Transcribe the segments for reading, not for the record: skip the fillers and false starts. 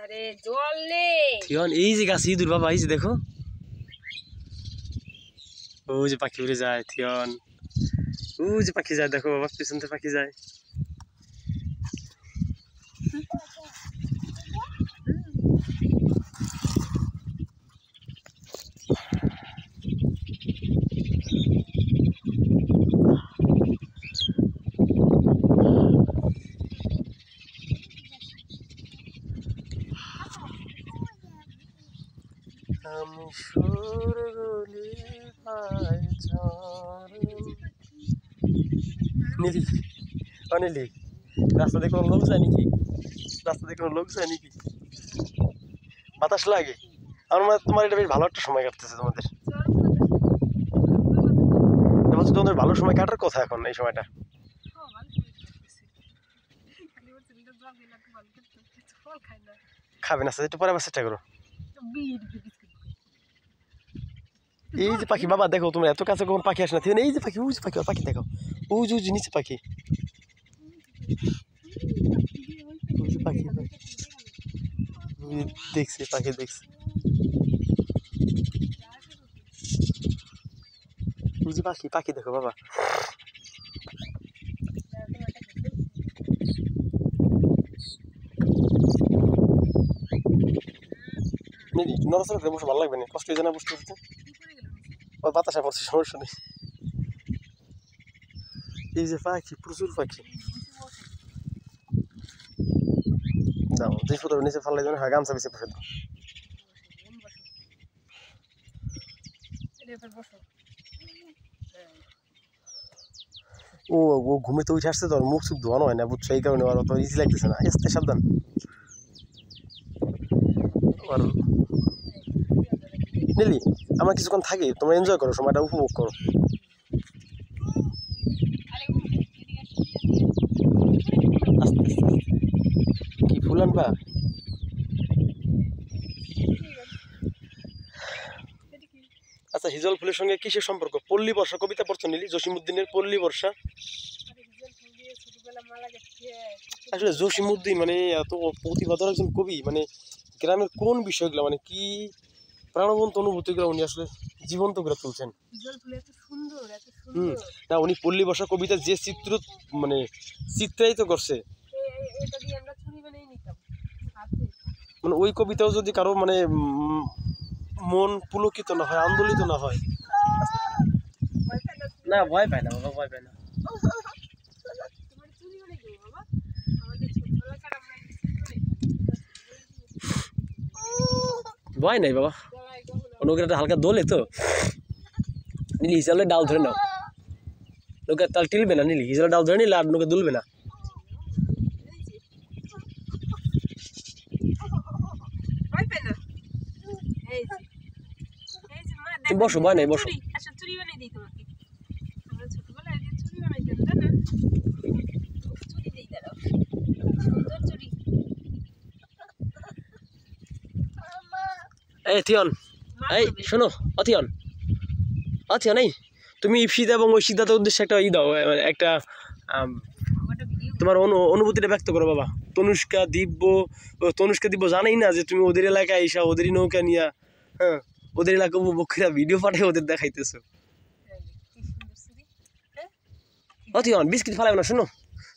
আরে জল নেই থিয়ন এই যে গাছ ইঁদুর বাবা এই যে দেখো ওই যে পাখি উড়ে যায় থিয়ন ওই যে পাখি যায় দেখো বাবা পিছন থেকে পাখি যায় আমি সুরগুলি পাই নীলি অনিলি রাস্তা দিয়ে কোনো লোক যায় নাকি রাস্তা দিয়ে কোনো লোক যায় নাকি বাতাস লাগে আমার মনে হয় তোমার এটা বেশ ভালো একটা সময় কাটতেছে তোমাদের বলছো তোমাদের ভালো সময় কাটার কথা এখন এই সময়টা খাবে না একটু পরে আবার চেষ্টা করো এই যে পাখি বাবা দেখো তোমরা এত কাছে কখন পাখি আসে না এই যে পাখি উজ পাখি পাখি দেখো উজ উজ নিচে পাখি পাখি দেখছি পাখি দেখছি উজ পাখি পাখি দেখো বাবা নড়াচড়া করে বসে ভালো লাগবে না কষ্ট হয়ে যায় না বসতে বসতে ওর বাতাসা পড়ছে সমস্যা নেই এই যে পাখি প্রচুর পাখি যাও জিনিসপত্র নিচে ফালাই দেবেন হ্যাঁ গামছা বিছে বসে দাও ও ও ঘুমে তো উঠে আসছে তো মুখ চুখ ধোয়ানো হয় না বুঝছো এই কারণে আর অত ইজি লাগতেছে না আসতে সাবধান আর নিলি আমরা কিছুক্ষণ থাকি তোমরা এনজয় করো সময়টা উপভোগ করো আস্তে আস্তে কি ফুল আনবা আচ্ছা হিজল ফুলের সঙ্গে কিসের সম্পর্ক পল্লী বর্ষা কবিতা পড়ছো নিলি জসিমউদ্দিনের পল্লী বর্ষা আসলে জসিমউদ্দিন মানে এত প্রতিভাধর একজন কবি মানে গ্রামের কোন বিষয়গুলো মানে কি প্রাণবন্ত অনুভূতিগুলো উনি আসলে জীবন্ত করে তুলছেন না উনি পল্লী বর্ষা কবিতা যে চিত্র মানে চিত্রায়িত করছে মানে ওই কবিতাও যদি কারো মানে মন পুলকিত না হয় আন্দোলিত না হয় না ভয় পায় না বাবা ভয় পায় না ভয় নাই বাবা অনুগ্রহটা হালকা দোলে তো নিলি হিসাবে ডাল ধরে নাও লোকে তাল টিলবে না নিলি হিসাবে ডাল ধরে নিলে আর লোকে দুলবে না তুমি বসো ভয় নাই বসো এই থিয়ন এই শোনো অথিয়ন অথিয়ন এই তুমি ইপসিদা এবং ওই সিদ্ধাতের উদ্দেশ্যে একটা ই দাও একটা তোমার অনুভূতিটা ব্যক্ত করো বাবা তনুষ্কা দিব্য জানাই না যে তুমি ওদের এলাকায় এসা ওদেরই নৌকা নিয়া হ্যাঁ ওদের এলাকা উপভোগীরা ভিডিও পাঠায় ওদের দেখাইতেছো অথিয়ন বিস্কিট ফালাবে না শোনো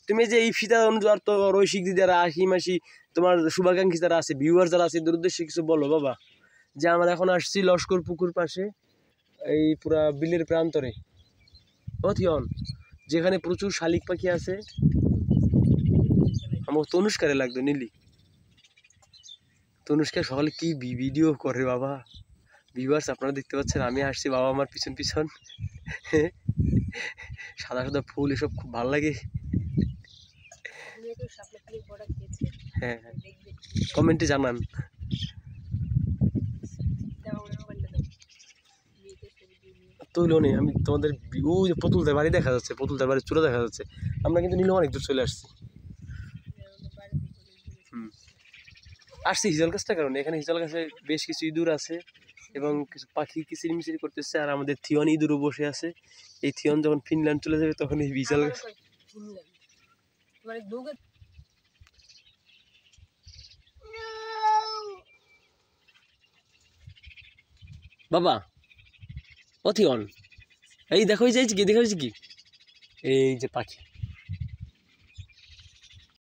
তুমি যে এই ফিতা অনুযায়ী তো রৈশিক দিদারা আশি মাসি তোমার শুভাকাঙ্ক্ষী যারা আছে ভিউয়ার যারা আছে এদের উদ্দেশ্যে কিছু বলো বাবা যে আমরা এখন আসছি লস্কর পুকুর পাশে এই পুরা বিলের প্রান্তরে অথিয়ন যেখানে প্রচুর শালিক পাখি আছে আমার তনুষ্কারে লাগতো নিলি তনুষ্কা সকালে কি ভিডিও করে বাবা ভিউয়ার্স আপনারা দেখতে পাচ্ছেন আমি আসছি বাবা আমার পিছন পিছন সাদা সাদা ফুল এসব খুব ভালো লাগে হ্যাঁ হ্যাঁ কমেন্টে জানান তৈলো নেই আমি তোমাদের ওই যে পুতুলদের বাড়ি দেখা যাচ্ছে পুতুলদের বাড়ির চূড়া দেখা যাচ্ছে আমরা কিন্তু নিলে অনেক দূর চলে আসছি আসছি হিজল গাছটার কারণে এখানে হিজল গাছে বেশ কিছু ইঁদুর আছে এবং কিছু পাখি কিচিরমিচির করতেছে আর আমাদের থিয়ন ইঁদুরও বসে আছে এই থিয়ন যখন ফিনল্যান্ড চলে যাবে তখন এই হিজল গাছ বাবা অথিয়ন এই দেখো এই যে কি দেখো এই যে কি এই যে পাখি